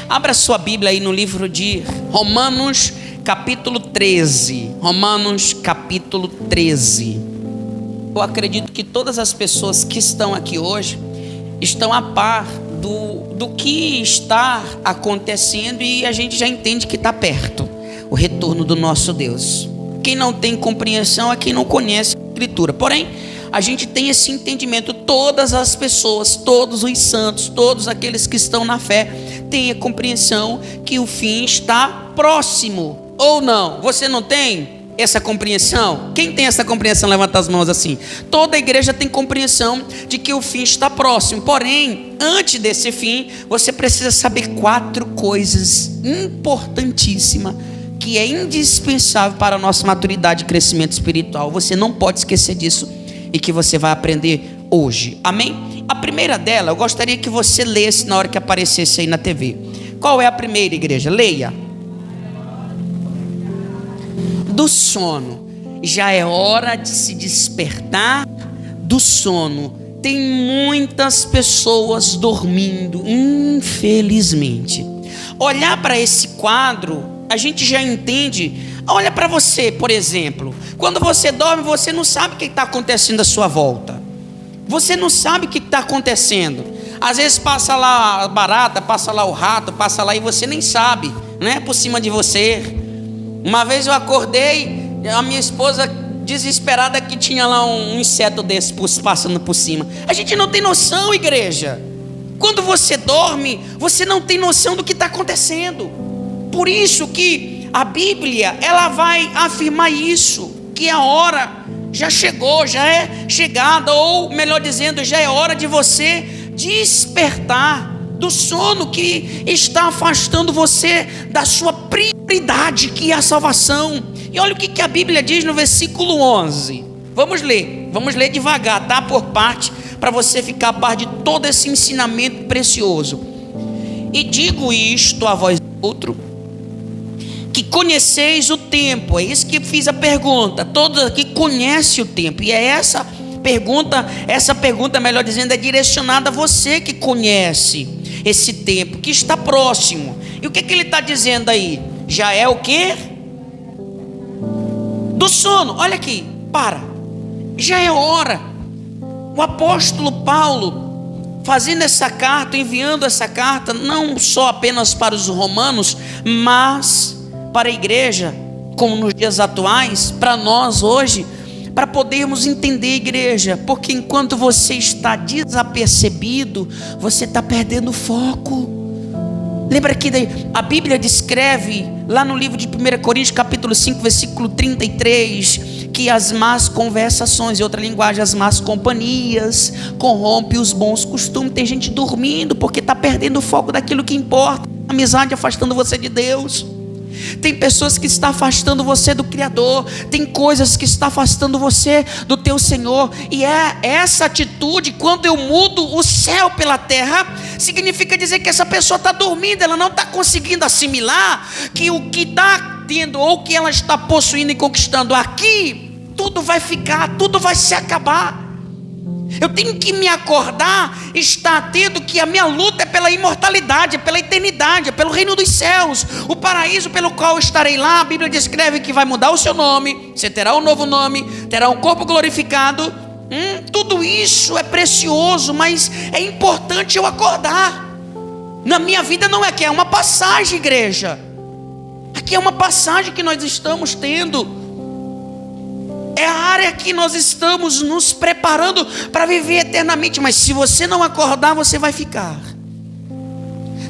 Abra sua Bíblia aí no livro de Romanos, capítulo 13. Romanos, capítulo 13. Eu acredito que todas as pessoas que estão aqui hoje estão a par do que está acontecendo, e a gente já entende que está perto o retorno do nosso Deus. Quem não tem compreensão é quem não conhece a Escritura. Porém, a gente tem esse entendimento. Todas as pessoas, todos os santos, todos aqueles que estão na fé têm a compreensão que o fim está próximo. Ou não? Você não tem essa compreensão? Quem tem essa compreensão, levanta as mãos assim. Toda a igreja tem compreensão de que o fim está próximo. Porém, antes desse fim, você precisa saber 4 coisas importantíssimas que é indispensável para a nossa maturidade e crescimento espiritual. Você não pode esquecer disso e que você vai aprender hoje. Amém? A primeira dela, eu gostaria que você lesse na hora que aparecesse aí na TV. Qual é a primeira, igreja? Leia. Do sono. Já é hora de se despertar do sono. Tem muitas pessoas dormindo, infelizmente. Olhar para esse quadro, a gente já entende. Olha para você, por exemplo. Quando você dorme, você não sabe o que está acontecendo à sua volta. Você não sabe o que está acontecendo. Às vezes passa lá a barata, passa lá o rato, passa lá e você nem sabe, né? Por cima de você. Uma vez eu acordei, a minha esposa desesperada que tinha lá um inseto desse passando por cima. A gente não tem noção, igreja. Quando você dorme, você não tem noção do que está acontecendo. Por isso que a Bíblia, ela vai afirmar isso, que a hora já chegou, já é chegada, ou melhor dizendo, já é hora de você despertar do sono que está afastando você da sua prioridade, que é a salvação. E olha o que a Bíblia diz no versículo 11. Vamos ler devagar, tá? Por parte, para você ficar a par de todo esse ensinamento precioso. E digo isto a vós outro, que conheceis o tempo. É isso que fiz a pergunta. Todos aqui conhecem o tempo. E é essa pergunta, melhor dizendo, é direcionada a você que conhece esse tempo, que está próximo. E o que ele está dizendo aí? Já é o quê? Do sono. Olha aqui, já é hora. O apóstolo Paulo, fazendo essa carta, enviando essa carta, não só apenas para os romanos, mas para a igreja, como nos dias atuais, para nós hoje, para podermos entender, igreja, porque enquanto você está desapercebido, você está perdendo foco. Lembra que a Bíblia descreve lá no livro de 1 Coríntios capítulo 5, versículo 33, que as más conversações, em outra linguagem, as más companhias, corrompem os bons costumes. Tem gente dormindo porque está perdendo o foco daquilo que importa. Amizade afastando você de Deus. Tem pessoas que estão afastando você do Criador. Tem coisas que estão afastando você do teu Senhor. E é essa atitude, quando eu mudo o céu pela terra, significa dizer que essa pessoa está dormindo. Ela não está conseguindo assimilar que o que está tendo, ou que ela está possuindo e conquistando aqui, tudo vai ficar, tudo vai se acabar. Eu tenho que me acordar, estar atento que a minha luta é pela imortalidade, é pela eternidade, é pelo reino dos céus, o paraíso pelo qual estarei lá. A Bíblia descreve que vai mudar o seu nome, você terá um novo nome, terá um corpo glorificado. Tudo isso é precioso, mas é importante eu acordar. Na minha vida não é que é uma passagem, igreja. Aqui é uma passagem que nós estamos tendo. É a área que nós estamos nos preparando para viver eternamente. Mas se você não acordar, você vai ficar.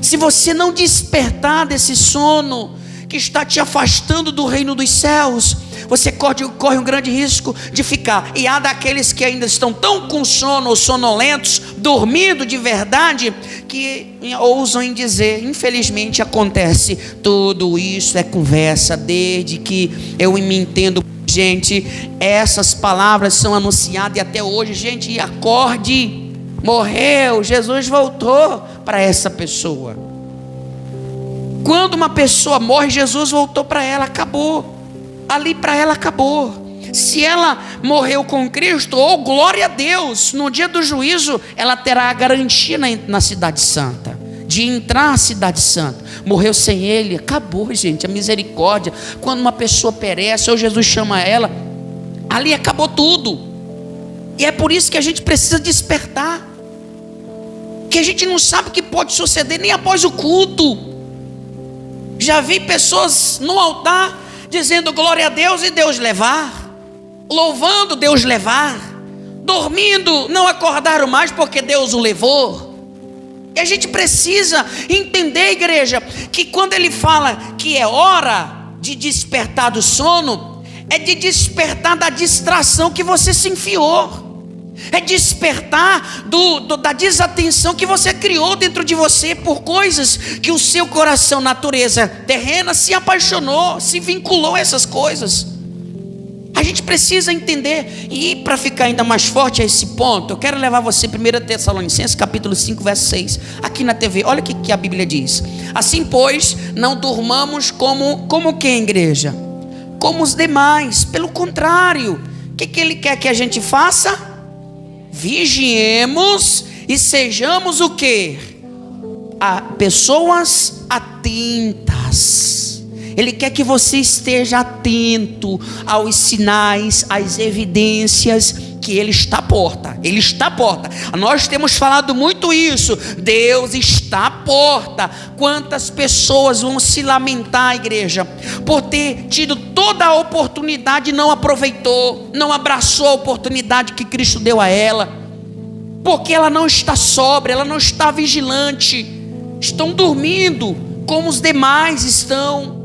Se você não despertar desse sono que está te afastando do reino dos céus, você corre um grande risco de ficar. E há daqueles que ainda estão tão com sono ou sonolentos, dormindo de verdade, que ousam em dizer, infelizmente acontece, tudo isso é conversa, desde que eu me entendo. Gente, essas palavras são anunciadas e até hoje, gente, acorde, morreu, Jesus voltou para essa pessoa. Quando uma pessoa morre, Jesus voltou para ela, acabou. Ali para ela acabou. Se ela morreu com Cristo, glória a Deus, no dia do juízo, ela terá a garantia na cidade santa de entrar à cidade santa. Morreu sem ele, acabou, gente, a misericórdia. Quando uma pessoa perece, ou Jesus chama ela, ali acabou tudo. E é por isso que a gente precisa despertar, que a gente não sabe o que pode suceder nem após o culto. Já vi pessoas no altar dizendo glória a Deus e Deus levar, louvando, Deus levar, dormindo, não acordaram mais porque Deus o levou. E a gente precisa entender, igreja, que quando ele fala que é hora de despertar do sono, é de despertar da distração que você se enfiou, é despertar da desatenção que você criou dentro de você por coisas que o seu coração, natureza terrena, se apaixonou, se vinculou a essas coisas. A gente precisa entender. E para ficar ainda mais forte a esse ponto, eu quero levar você 1 Tessalonicenses capítulo 5, verso 6, aqui na TV. Olha o que a Bíblia diz: assim pois, não durmamos como quem, igreja? Como os demais. Pelo contrário, o que ele quer que a gente faça? Vigiemos e sejamos o quê? Pessoas atentas. Ele quer que você esteja atento aos sinais, às evidências que Ele está à porta. Ele está à porta. Nós temos falado muito isso. Deus está à porta. Quantas pessoas vão se lamentar, igreja, por ter tido toda a oportunidade e não aproveitou, não abraçou a oportunidade que Cristo deu a ela, porque ela não está sóbria, ela não está vigilante. Estão dormindo como os demais estão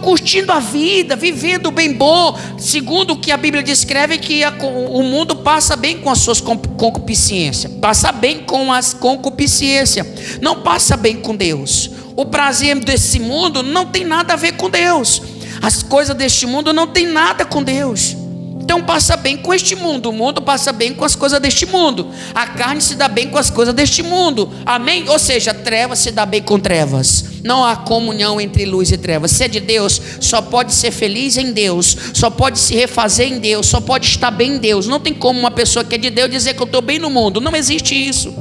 curtindo a vida, vivendo o bem bom, segundo o que a Bíblia descreve, que o mundo passa bem com as suas concupiscências, passa bem com as concupiscências, não passa bem com Deus. O prazer desse mundo não tem nada a ver com Deus, as coisas deste mundo não tem nada com Deus. Então passa bem com este mundo, o mundo passa bem com as coisas deste mundo, a carne se dá bem com as coisas deste mundo, amém? Ou seja, trevas se dá bem com trevas, não há comunhão entre luz e trevas. Se é de Deus, só pode ser feliz em Deus, só pode se refazer em Deus, só pode estar bem em Deus. Não tem como uma pessoa que é de Deus dizer que eu estou bem no mundo, não existe isso.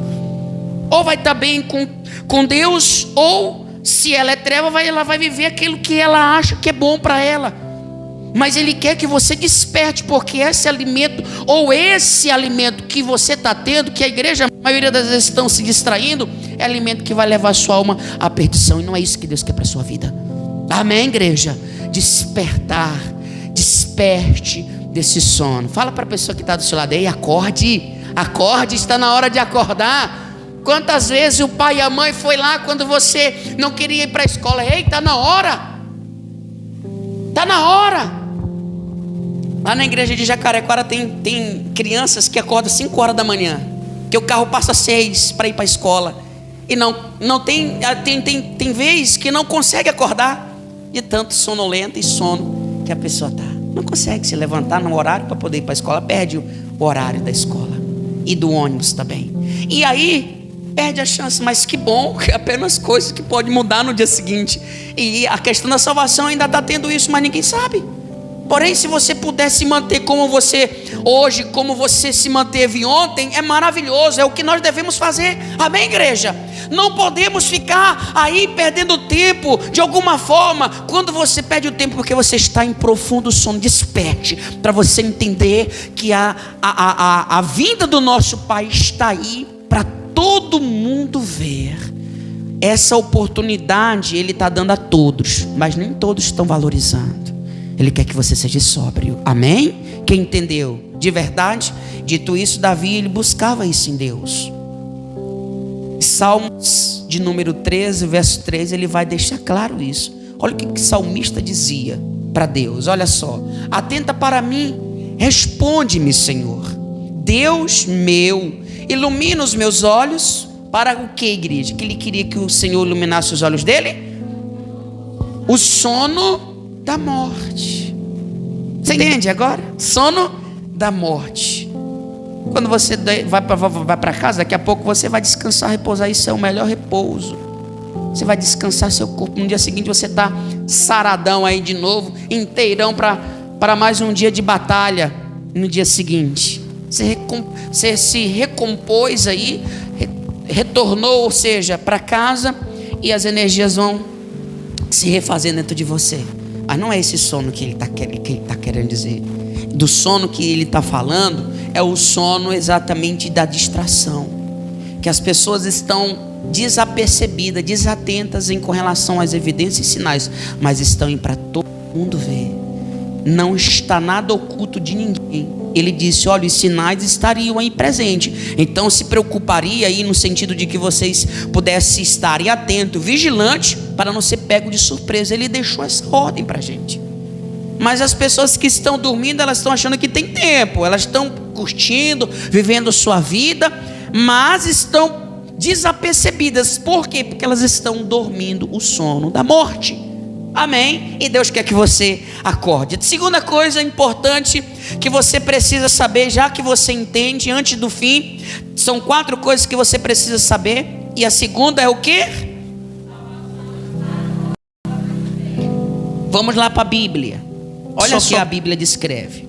Ou vai estar bem com Deus, ou se ela é treva, ela vai viver aquilo que ela acha que é bom para ela. Mas Ele quer que você desperte, porque esse alimento, ou esse alimento que você está tendo, que a igreja, a maioria das vezes estão se distraindo, é alimento que vai levar a sua alma à perdição. E não é isso que Deus quer para a sua vida. Amém, igreja? Despertar, desperte desse sono. Fala para a pessoa que está do seu lado: ei, acorde, está na hora de acordar. Quantas vezes o pai e a mãe foi lá quando você não queria ir para a escola? Ei, está na hora. Está na hora. Lá na igreja de Jacarequara tem crianças que acordam 5 horas da manhã, que o carro passa 6 para ir para a escola, e não tem vez que não consegue acordar, de tanto sonolenta e sono que a pessoa está. Não consegue se levantar no horário para poder ir para a escola, perde o horário da escola e do ônibus também. E aí perde a chance. Mas que bom, que é apenas coisas que podem mudar no dia seguinte. E a questão da salvação ainda está tendo isso, mas ninguém sabe. Porém, se você puder se manter como você hoje, como você se manteve ontem, é maravilhoso, é o que nós devemos fazer. Amém, igreja? Não podemos ficar aí perdendo tempo de alguma forma. Quando você perde o tempo porque você está em profundo sono, desperte, para você entender que a vinda do nosso Pai está aí para todo mundo ver. Essa oportunidade Ele está dando a todos, mas nem todos estão valorizando. Ele quer que você seja sóbrio, amém? Quem entendeu de verdade? Dito isso, Davi, ele buscava isso em Deus. Salmos de número 13, verso 3, ele vai deixar claro isso. Olha o que o salmista dizia para Deus, olha só: atenta para mim, responde-me, Senhor, Deus meu, ilumina os meus olhos. Para o que, igreja? Que ele queria que o Senhor iluminasse os olhos dele? O sono da morte. Você entende agora? Sono da morte. Quando você vai para casa, daqui a pouco você vai descansar, repousar. Isso é o melhor repouso. Você vai descansar seu corpo. No dia seguinte você está saradão aí de novo, inteirão para mais um dia de batalha. No dia seguinte você se recompôs aí, retornou, ou seja, para casa, e as energias vão se refazer dentro de você. Mas não é esse sono que ele está querendo dizer. Do sono que ele está falando é o sono exatamente da distração, que as pessoas estão desapercebidas, desatentas com relação às evidências e sinais, mas estão indo para todo mundo ver. Não está nada oculto de ninguém. Ele disse: olha, os sinais estariam aí presentes. Então se preocuparia aí no sentido de que vocês pudessem estar atentos, vigilantes, para não ser pego de surpresa. Ele deixou essa ordem para a gente. Mas as pessoas que estão dormindo, elas estão achando que tem tempo, elas estão curtindo, vivendo sua vida, mas estão desapercebidas. Por quê? Porque elas estão dormindo o sono da morte. Amém? E Deus quer que você acorde. Segunda coisa importante que você precisa saber, já que você entende, antes do fim, são 4 coisas que você precisa saber. E a segunda é o quê? Vamos lá para a Bíblia. Olha só o que a Bíblia descreve.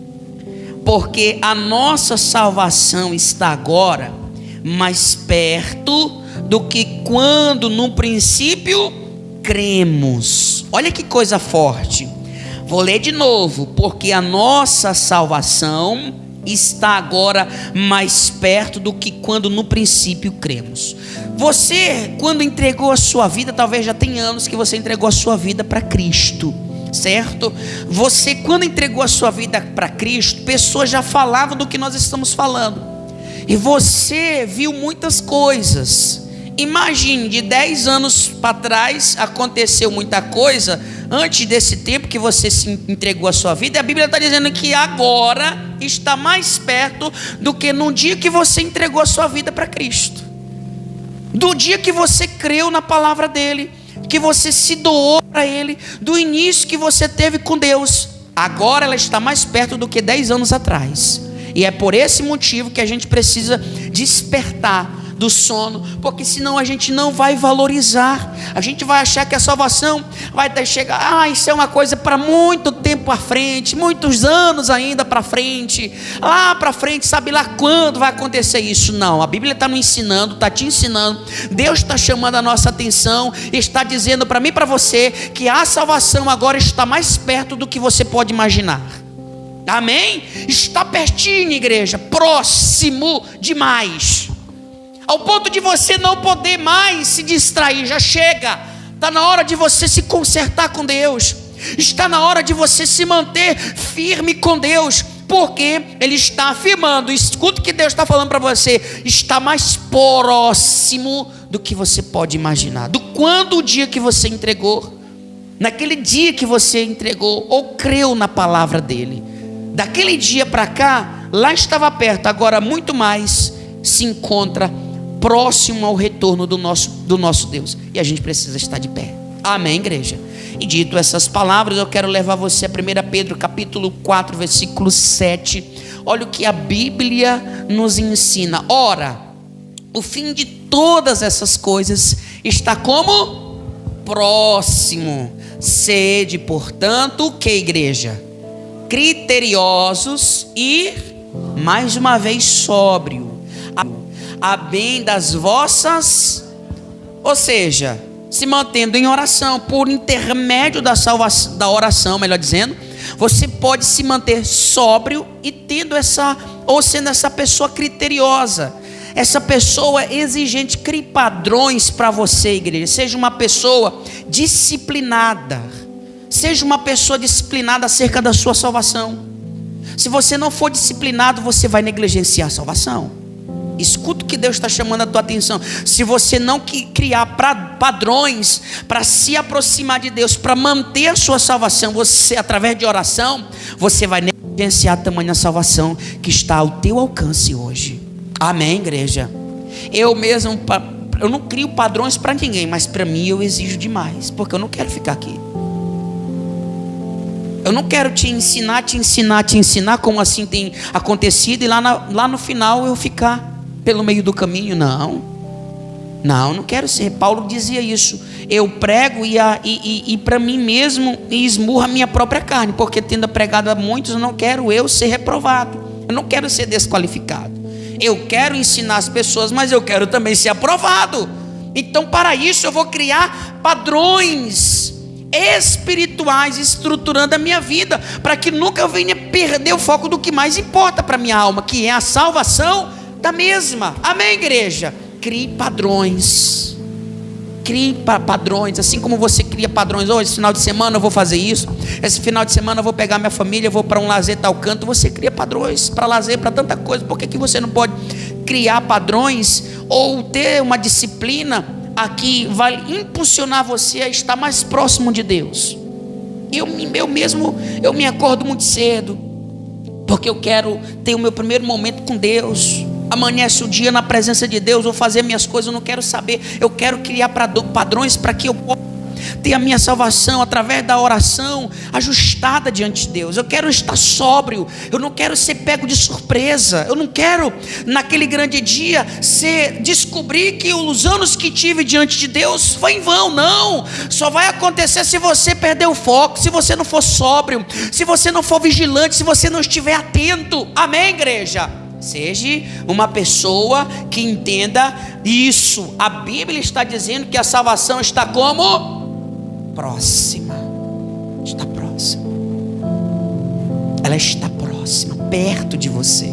Porque a nossa salvação está agora mais perto do que quando no princípio cremos. Olha que coisa forte. Vou ler de novo. Porque a nossa salvação está agora mais perto do que quando no princípio cremos. Você, quando entregou a sua vida, talvez já tem anos que você entregou a sua vida para Cristo, certo? Você, quando entregou a sua vida para Cristo, pessoas já falavam do que nós estamos falando, e você viu muitas coisas. Imagine, de 10 anos para trás aconteceu muita coisa antes desse tempo que você se entregou a sua vida. E a Bíblia está dizendo que agora está mais perto do que no dia que você entregou a sua vida para Cristo, do dia que você creu na palavra dele, que você se doou para ele, do início que você teve com Deus. Agora ela está mais perto do que 10 anos atrás. E é por esse motivo que a gente precisa despertar do sono, porque senão a gente não vai valorizar. A gente vai achar que a salvação vai até chegar, isso é uma coisa para muito tempo à frente, muitos anos ainda para frente, lá para frente, sabe lá quando vai acontecer isso. Não, a Bíblia está nos ensinando, está te ensinando. Deus está chamando a nossa atenção, está dizendo para mim e para você que a salvação agora está mais perto do que você pode imaginar. Amém? Está pertinho, igreja, próximo demais, ao ponto de você não poder mais se distrair. Já chega, está na hora de você se consertar com Deus, está na hora de você se manter firme com Deus, porque Ele está afirmando, escuta o que Deus está falando para você, está mais próximo do que você pode imaginar. Do quando o dia que você entregou, naquele dia que você entregou ou creu na palavra dele, daquele dia para cá, lá estava perto, agora muito mais se encontra próximo ao retorno do nosso Deus. E a gente precisa estar de pé. Amém, igreja? E dito essas palavras, eu quero levar você a 1 Pedro capítulo 4, versículo 7. Olha o que a Bíblia nos ensina. Ora, o fim de todas essas coisas está como? Próximo. Sede, portanto, o que, igreja? Criteriosos e, mais uma vez, sóbrio, a bem das vossas, ou seja, se mantendo em oração, por intermédio da salvação, da oração, melhor dizendo, você pode se manter sóbrio e tendo sendo essa pessoa criteriosa, essa pessoa exigente. Crie padrões para você, igreja. Seja uma pessoa disciplinada, seja uma pessoa disciplinada acerca da sua salvação. Se você não for disciplinado, você vai negligenciar a salvação. Escuta o que Deus está chamando a tua atenção. Se você não criar padrões para se aproximar de Deus, para manter a sua salvação, você, através de oração, você vai negligenciar a tamanha salvação que está ao teu alcance hoje. Amém, igreja? Eu mesmo, eu não crio padrões para ninguém, mas para mim eu exijo demais, porque eu não quero ficar aqui. Eu não quero te ensinar como assim tem acontecido, e lá no final eu ficar pelo meio do caminho. Não quero ser. Paulo dizia isso. Eu prego e para mim mesmo esmurro a minha própria carne, porque tendo pregado a muitos, eu não quero eu ser reprovado, eu não quero ser desqualificado. Eu quero ensinar as pessoas, mas eu quero também ser aprovado. Então, para isso, eu vou criar padrões espirituais estruturando a minha vida, para que nunca eu venha perder o foco do que mais importa para a minha alma, que é a salvação da mesma. Amém, igreja? Crie padrões. Crie padrões, assim como você cria padrões. Esse final de semana eu vou fazer isso, esse final de semana eu vou pegar minha família, eu vou para um lazer tal canto. Você cria padrões para lazer, para tanta coisa. Por que você não pode criar padrões ou ter uma disciplina aqui vai impulsionar você a estar mais próximo de Deus? Eu me acordo muito cedo, porque eu quero ter o meu primeiro momento com Deus. Amanhece o dia na presença de Deus, vou fazer minhas coisas, eu não quero saber. Eu quero criar padrões para que eu possa ter a minha salvação através da oração ajustada diante de Deus. Eu quero estar sóbrio, eu não quero ser pego de surpresa. Eu não quero naquele grande dia descobrir que os anos que tive diante de Deus foi em vão. Não, só vai acontecer se você perder o foco, se você não for sóbrio, se você não for vigilante, se você não estiver atento. Amém, igreja? Seja uma pessoa que entenda isso. A Bíblia está dizendo que a salvação está como? Próxima. Está próxima. Ela está próxima, perto de você.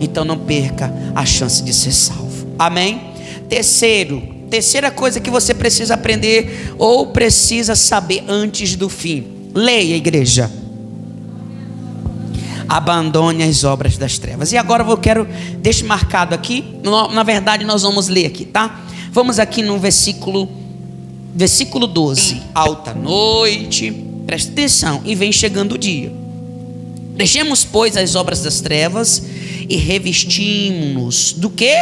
Então não perca a chance de ser salvo. Amém? Terceira coisa que você precisa aprender ou precisa saber antes do fim. Leia, igreja. Abandone as obras das trevas. E agora deixa marcado aqui. Na verdade nós vamos ler aqui, tá? Vamos aqui no versículo 12. Alta noite, presta atenção, e vem chegando o dia. Deixemos, pois, as obras das trevas e revestimos-nos do quê?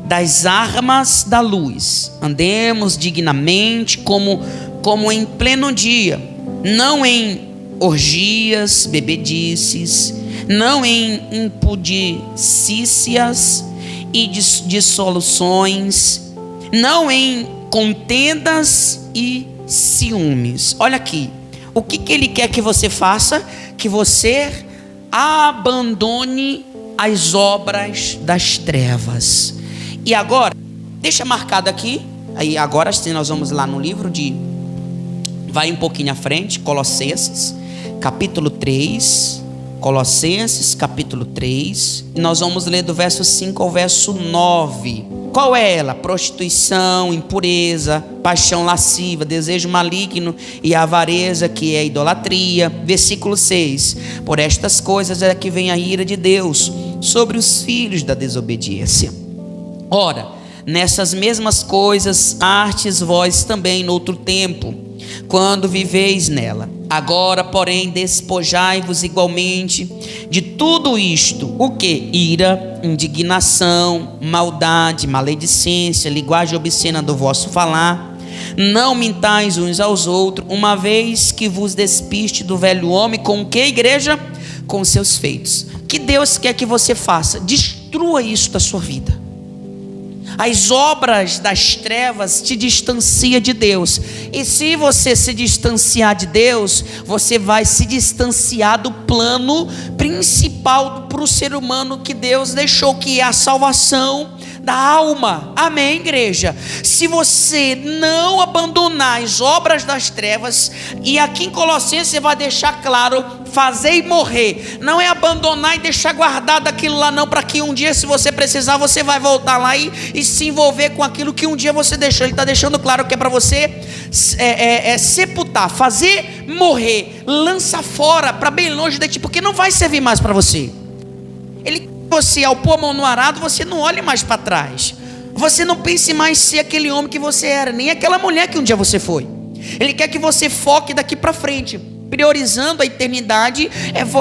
Das armas da luz. Andemos dignamente como em pleno dia, não em orgias, bebedices, não em impudicícias e dissoluções, não em contendas e ciúmes. Olha aqui, o que ele quer que você faça? Que você abandone as obras das trevas. E agora, deixa marcado aqui, aí agora sim nós vamos lá no livro vai um pouquinho à frente, Colossenses capítulo 3, Colossenses capítulo 3, e nós vamos ler do verso 5 ao verso 9. Qual é ela? Prostituição, impureza, paixão lasciva, desejo maligno e avareza, que é idolatria. Versículo 6: por estas coisas é que vem a ira de Deus sobre os filhos da desobediência. Ora, nessas mesmas coisas hastes vós também noutro tempo, quando viveis nela. Agora, porém, despojai-vos igualmente de tudo isto. O que? Ira, indignação, maldade, maledicência, linguagem obscena do vosso falar. Não mintais uns aos outros, uma vez que vos despiste do velho homem. Com o que, igreja? Com os seus feitos. O que Deus quer que você faça? Destrua isso da sua vida. As obras das trevas te distanciam de Deus. E se você se distanciar de Deus, você vai se distanciar do plano principal para o ser humano que Deus deixou, que é a salvação da alma. Amém, igreja? Se você não abandonar as obras das trevas, e aqui em Colossenses você vai deixar claro, fazer e morrer. Não é abandonar e deixar guardado aquilo lá não, para que um dia, se você precisar, você vai voltar lá e se envolver com aquilo que um dia você deixou. Ele está deixando claro que é para você sepultar, fazer morrer, lança fora, para bem longe de ti, porque não vai servir mais para você. Você, ao pôr a mão no arado, você não olhe mais para trás. Você não pense mais ser aquele homem que você era, nem aquela mulher que um dia você foi. Ele quer que você foque daqui para frente. Priorizando a eternidade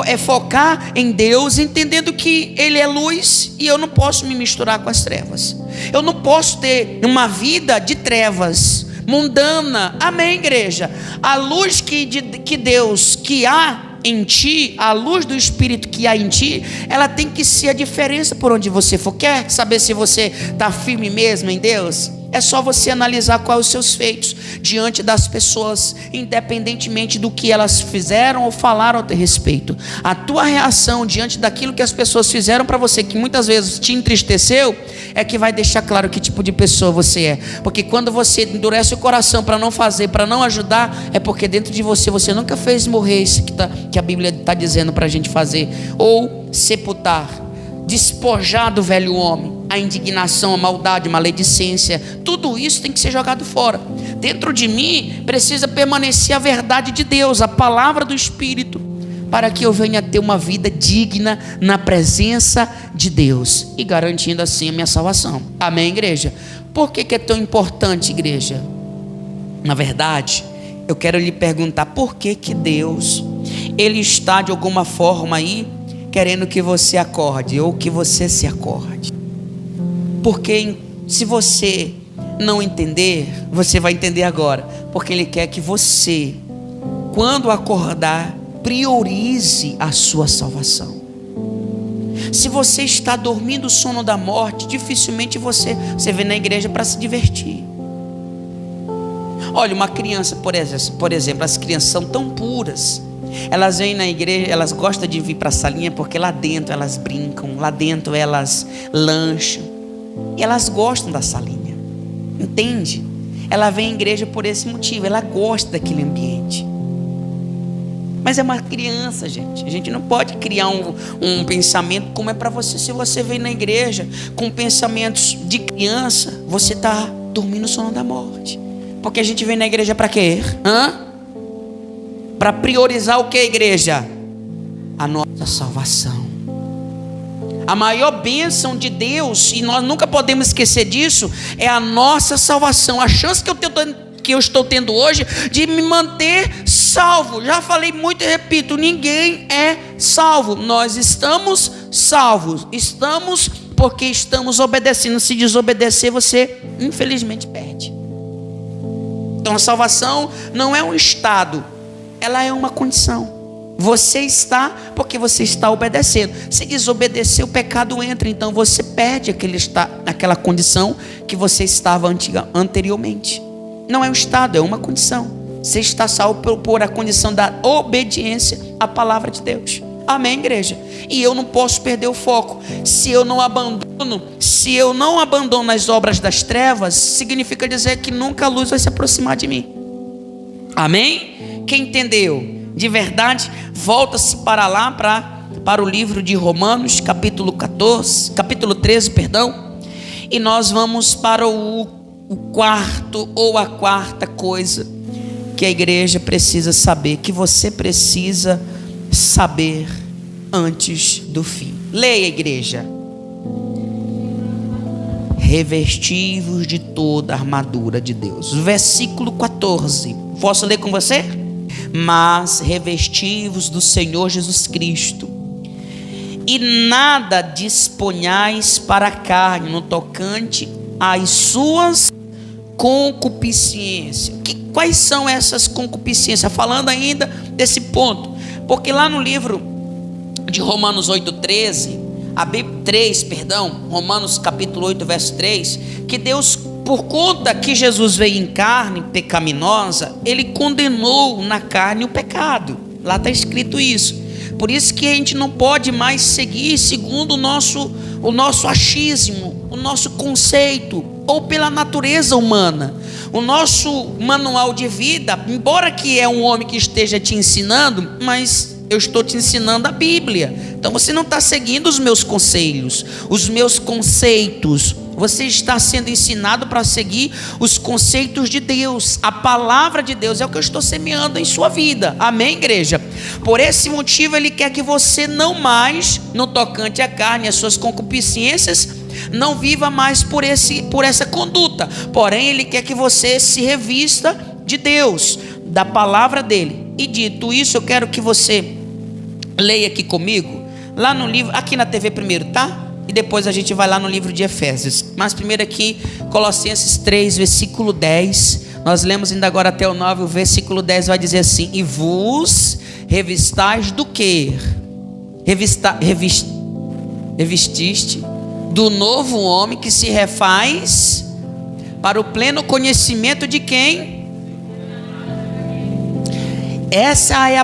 é focar em Deus, entendendo que Ele é luz e eu não posso me misturar com as trevas. Eu não posso ter uma vida de trevas, mundana. Amém, igreja? A luz que Deus que há em ti, a luz do Espírito que há em ti, ela tem que ser a diferença por onde você for. Quer saber se você está firme mesmo em Deus? É só você analisar quais os seus feitos diante das pessoas, independentemente do que elas fizeram ou falaram a teu respeito. A tua reação diante daquilo que as pessoas fizeram para você, que muitas vezes te entristeceu, é que vai deixar claro que tipo de pessoa você é. Porque quando você endurece o coração para não fazer, para não ajudar, é porque dentro de você nunca fez morrer isso que a Bíblia está dizendo para a gente fazer. Ou sepultar, despojar do velho homem, a indignação, a maldade, a maledicência, tudo isso tem que ser jogado fora. Dentro de mim precisa permanecer a verdade de Deus, a palavra do Espírito, para que eu venha ter uma vida digna na presença de Deus e garantindo assim a minha salvação. Amém, igreja? Por que é tão importante, igreja? Na verdade, eu quero lhe perguntar por que Deus, Ele está de alguma forma aí querendo que você acorde ou que você se acorde. Porque se você não entender, você vai entender agora. Porque Ele quer que você, quando acordar, priorize a sua salvação. Se você está dormindo o sono da morte, dificilmente você vem na igreja para se divertir. Olha, uma criança, por exemplo, as crianças são tão puras. Elas vêm na igreja, elas gostam de vir para a salinha porque lá dentro elas brincam, lá dentro elas lancham. E elas gostam da salinha, entende? Ela vem à igreja por esse motivo, ela gosta daquele ambiente. Mas é uma criança, gente. A gente não pode criar um pensamento como é para você. Se você vem na igreja com pensamentos de criança, você está dormindo o sono da morte. Porque a gente vem na igreja para quê? Para priorizar o que, igreja? A nossa salvação. A maior bênção de Deus, e nós nunca podemos esquecer disso, é a nossa salvação. A chance que eu estou tendo hoje de me manter salvo. Já falei muito e repito, ninguém é salvo. Nós estamos salvos. Estamos porque estamos obedecendo. Se desobedecer, você infelizmente perde. Então a salvação não é um estado, ela é uma condição. Você está porque você está obedecendo. Se desobedecer, o pecado entra. Então você perde aquela condição que você estava anteriormente. Não é um estado, é uma condição. Você está salvo por a condição da obediência à palavra de Deus. Amém, igreja? E eu não posso perder o foco. Se eu não abandono as obras das trevas, significa dizer que nunca a luz vai se aproximar de mim. Amém? Quem entendeu? De verdade, volta-se para o livro de Romanos, capítulo 13, e nós vamos para o quarto ou a quarta coisa que a igreja precisa saber, que você precisa saber antes do fim. Leia, igreja. Revestivos de toda a armadura de Deus. Versículo 14. Posso ler com você? Mas revestivos do Senhor Jesus Cristo, e nada disponhais para a carne no tocante às suas concupiscências. Quais são essas concupiscências? Falando ainda desse ponto, porque lá no livro de Romanos 8:13, Romanos capítulo 8, verso 3, que Deus, por conta que Jesus veio em carne pecaminosa, Ele condenou na carne o pecado. Lá está escrito isso. Por isso que a gente não pode mais seguir segundo o nosso achismo, o nosso conceito, ou pela natureza humana. O nosso manual de vida, embora que é um homem que esteja te ensinando, mas eu estou te ensinando a Bíblia. Então você não está seguindo os meus conselhos, os meus conceitos. Você está sendo ensinado para seguir os conceitos de Deus. A palavra de Deus é o que eu estou semeando em sua vida. Amém, igreja? Por esse motivo Ele quer que você não mais, no tocante à carne, às suas concupiscências, não viva mais por essa conduta. Porém, Ele quer que você se revista de Deus, da palavra dEle. E dito isso, eu quero que você leia aqui comigo, lá no livro, aqui na TV primeiro, tá? E depois a gente vai lá no livro de Efésios. Mas primeiro aqui, Colossenses 3, versículo 10. Nós lemos ainda agora até o 9, o versículo 10 vai dizer assim: e vos revistais do quê? Revestiste do novo homem que se refaz Para o pleno conhecimento de quem? Essa é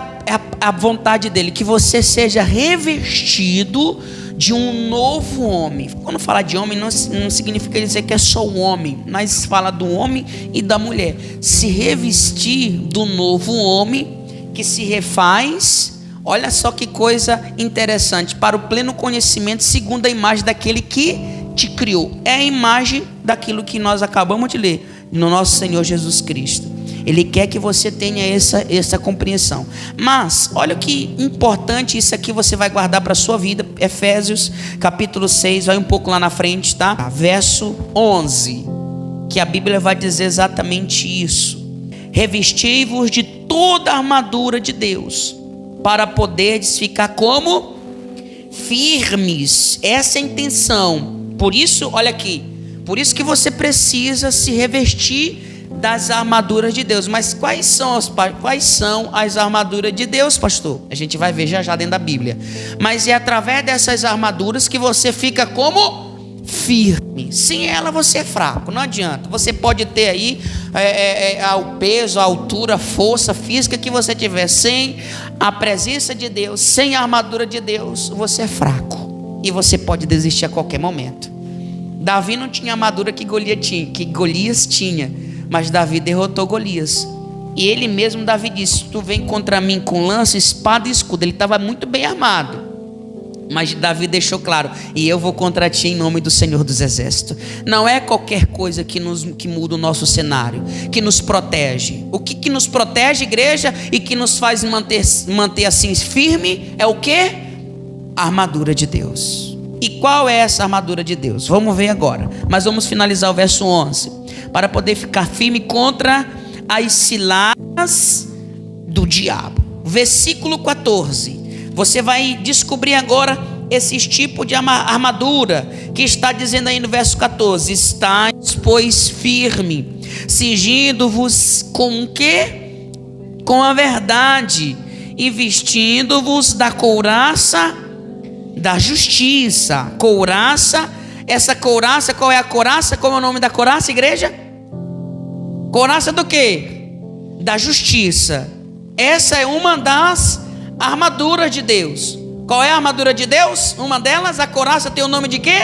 a vontade dele, que você seja revestido de um novo homem. Quando fala de homem, não significa dizer que é só o homem, mas fala do homem e da mulher. Se revestir do novo homem, que se refaz, olha só que coisa interessante, para o pleno conhecimento segundo a imagem daquele que te criou. É a imagem daquilo que nós acabamos de ler, no nosso Senhor Jesus Cristo. Ele quer que você tenha essa compreensão. Mas, olha que importante, isso aqui você vai guardar para a sua vida. Efésios capítulo 6, vai um pouco lá na frente, tá? Verso 11, que a Bíblia vai dizer exatamente isso. Revesti-vos de toda a armadura de Deus, para poderes ficar como? Firmes. Essa é a intenção. Por isso, olha aqui, por isso que você precisa se revestir das armaduras de Deus. Mas quais são as armaduras de Deus, pastor? A gente vai ver já dentro da Bíblia. Mas é através dessas armaduras que você fica como firme. Sem ela você é fraco, não adianta. Você pode ter aí o peso, a altura, a força física que você tiver. Sem a presença de Deus, sem a armadura de Deus, você é fraco. E você pode desistir a qualquer momento. Davi não tinha a armadura que Golias tinha. Mas Davi derrotou Golias. E ele mesmo, Davi disse: tu vem contra mim com lança, espada e escudo. Ele estava muito bem armado. Mas Davi deixou claro: e eu vou contra ti em nome do Senhor dos Exércitos. Não é qualquer coisa que muda o nosso cenário, que nos protege. O que nos protege, igreja, e que nos faz manter assim firme, é o que? A armadura de Deus. E qual é essa armadura de Deus? Vamos ver agora. Mas vamos finalizar o verso 11. Para poder ficar firme contra as ciladas do diabo. Versículo 14. Você vai descobrir agora esses tipos de armadura que está dizendo aí no verso 14: estáis, pois, firme, cingindo-vos com o quê? Com a verdade, e vestindo-vos da couraça da justiça. Couraça, essa couraça, qual é a couraça? Qual é o nome da couraça, igreja? Couraça do quê? Da justiça. Essa é uma das armaduras de Deus. Qual é a armadura de Deus? Uma delas, a couraça, tem o nome de quê?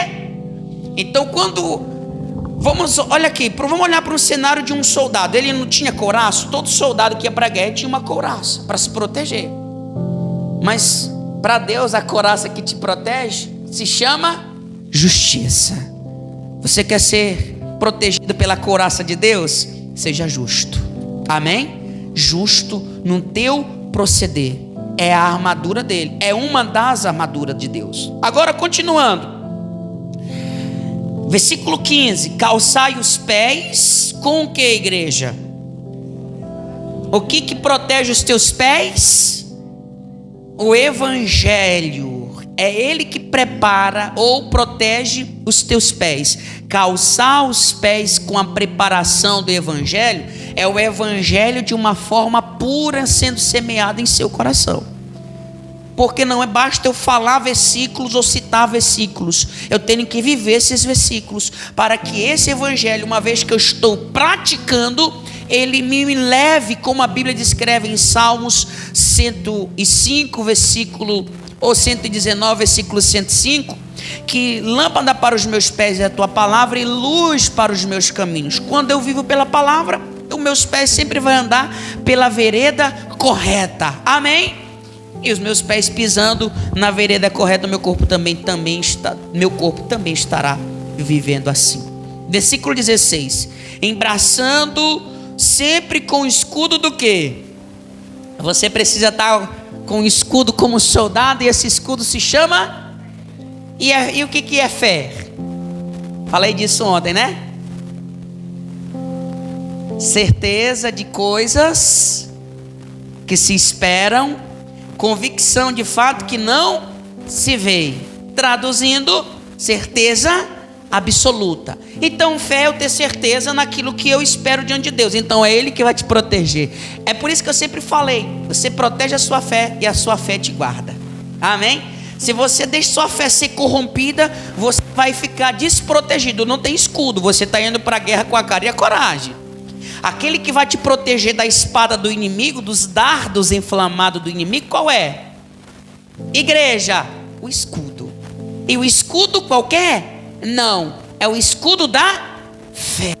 Então vamos olhar para um cenário de um soldado. Ele não tinha couraça? Todo soldado que ia para a guerra tinha uma couraça para se proteger. Mas para Deus, a couraça que te protege se chama justiça. Você quer ser protegido pela couraça de Deus? Seja justo. Amém? Justo no teu proceder. É a armadura dele. É uma das armaduras de Deus. Agora, continuando. Versículo 15. Calçai os pés com o que, igreja? O que protege os teus pés? O Evangelho. É ele que prepara ou protege os teus pés. Calçar os pés com a preparação do Evangelho é o Evangelho de uma forma pura sendo semeado em seu coração. Porque não basta eu falar versículos ou citar versículos. Eu tenho que viver esses versículos para que esse Evangelho, uma vez que eu estou praticando, ele me leve, como a Bíblia descreve em Salmos 105, versículo ou 119, versículo 105, que lâmpada para os meus pés é a tua palavra e luz para os meus caminhos. Quando eu vivo pela palavra, os meus pés sempre vão andar pela vereda correta. Amém? E os meus pés pisando na vereda correta, meu corpo também estará vivendo assim. Versículo 16. Embraçando sempre com o escudo do quê? Você precisa estar com um escudo como soldado, e esse escudo se chama... E o que é fé? Falei disso ontem, né? Certeza de coisas que se esperam, convicção de fato que não se vê. Traduzindo, certeza absoluta. Então, fé é eu ter certeza naquilo que eu espero diante de Deus. Então, é Ele que vai te proteger. É por isso que eu sempre falei: você protege a sua fé e a sua fé te guarda. Amém? Se você deixa sua fé ser corrompida, você vai ficar desprotegido. Não tem escudo, você está indo para a guerra com a cara e a coragem. Aquele que vai te proteger da espada do inimigo, dos dardos inflamados do inimigo, qual é? Igreja, o escudo. E o escudo qualquer? Não, é o escudo da fé.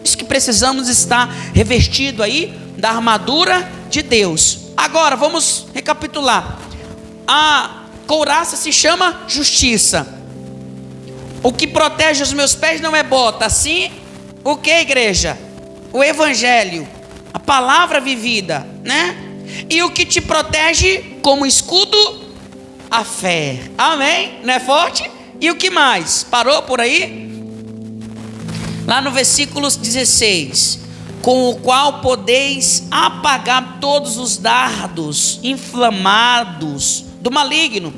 Isso que precisamos estar revestido aí da armadura de Deus. Agora vamos recapitular. A couraça se chama justiça. O que protege os meus pés não é bota. Assim, o que, igreja? O evangelho, a palavra vivida, né? E o que te protege como escudo? A fé. Amém? Não é forte? E o que mais? Parou por aí? Lá no versículo 16: com o qual podeis apagar todos os dardos inflamados do maligno.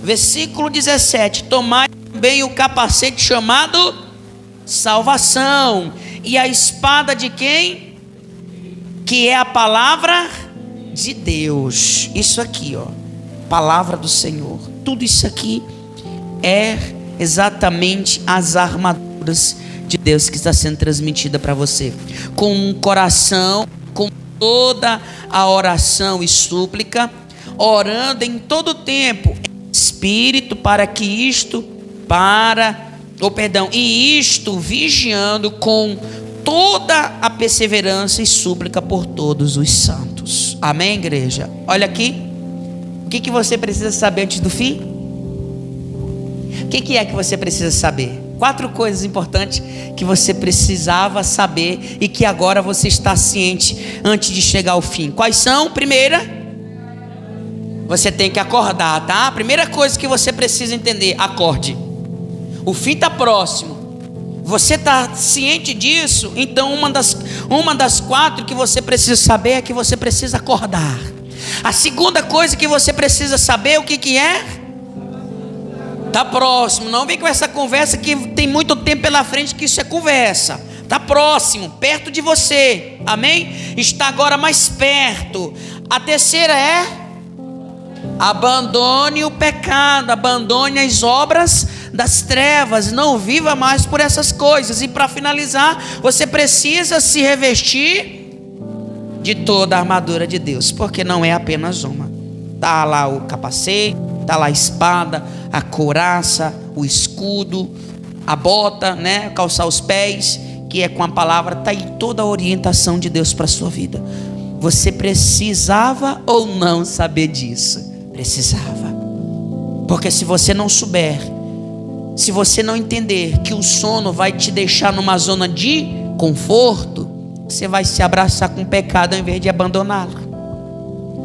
Versículo 17: tomai também o capacete chamado salvação, e a espada de quem? Que é a palavra de Deus. Isso aqui, ó, palavra do Senhor. Tudo isso aqui é exatamente as armaduras de Deus que está sendo transmitida para você. Com um coração, com toda a oração e súplica, orando em todo tempo em espírito, e isto vigiando com toda a perseverança e súplica por todos os santos. Amém, igreja? Olha aqui, o que você precisa saber antes do fim? O que é que você precisa saber? 4 coisas importantes que você precisava saber e que agora você está ciente antes de chegar ao fim. Quais são? Primeira, você tem que acordar, tá? A primeira coisa que você precisa entender: acorde. O fim está próximo. Você está ciente disso? Então uma das 4 que você precisa saber é que você precisa acordar. A segunda coisa que você precisa saber, o que é? Está próximo. Não vem com essa conversa que tem muito tempo pela frente, que isso é conversa. Está próximo, perto de você. Amém? Está agora mais perto. A terceira é: abandone o pecado, abandone as obras das trevas, não viva mais por essas coisas. E para finalizar, você precisa se revestir de toda a armadura de Deus, porque não é apenas uma. Está lá o capacete, está lá a espada, a couraça, o escudo, a bota, né? Calçar os pés, que é com a palavra. Está aí toda a orientação de Deus para a sua vida. Você precisava ou não saber disso? Precisava. Porque se você não souber, se você não entender que o sono vai te deixar numa zona de conforto, você vai se abraçar com o pecado ao invés de abandoná-lo.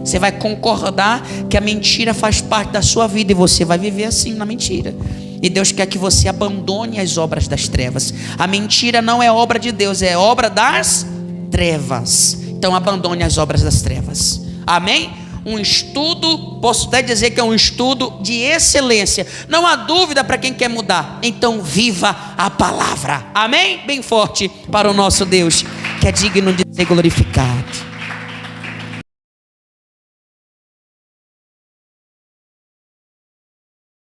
Você vai concordar que a mentira faz parte da sua vida e você vai viver assim na mentira. E Deus quer que você abandone as obras das trevas. A mentira não é obra de Deus, é obra das trevas. Então abandone as obras das trevas. Amém? Um estudo, posso até dizer que é um estudo de excelência. Não há dúvida para quem quer mudar. Então viva a palavra. Amém? Bem forte para o nosso Deus, que é digno de ser glorificado.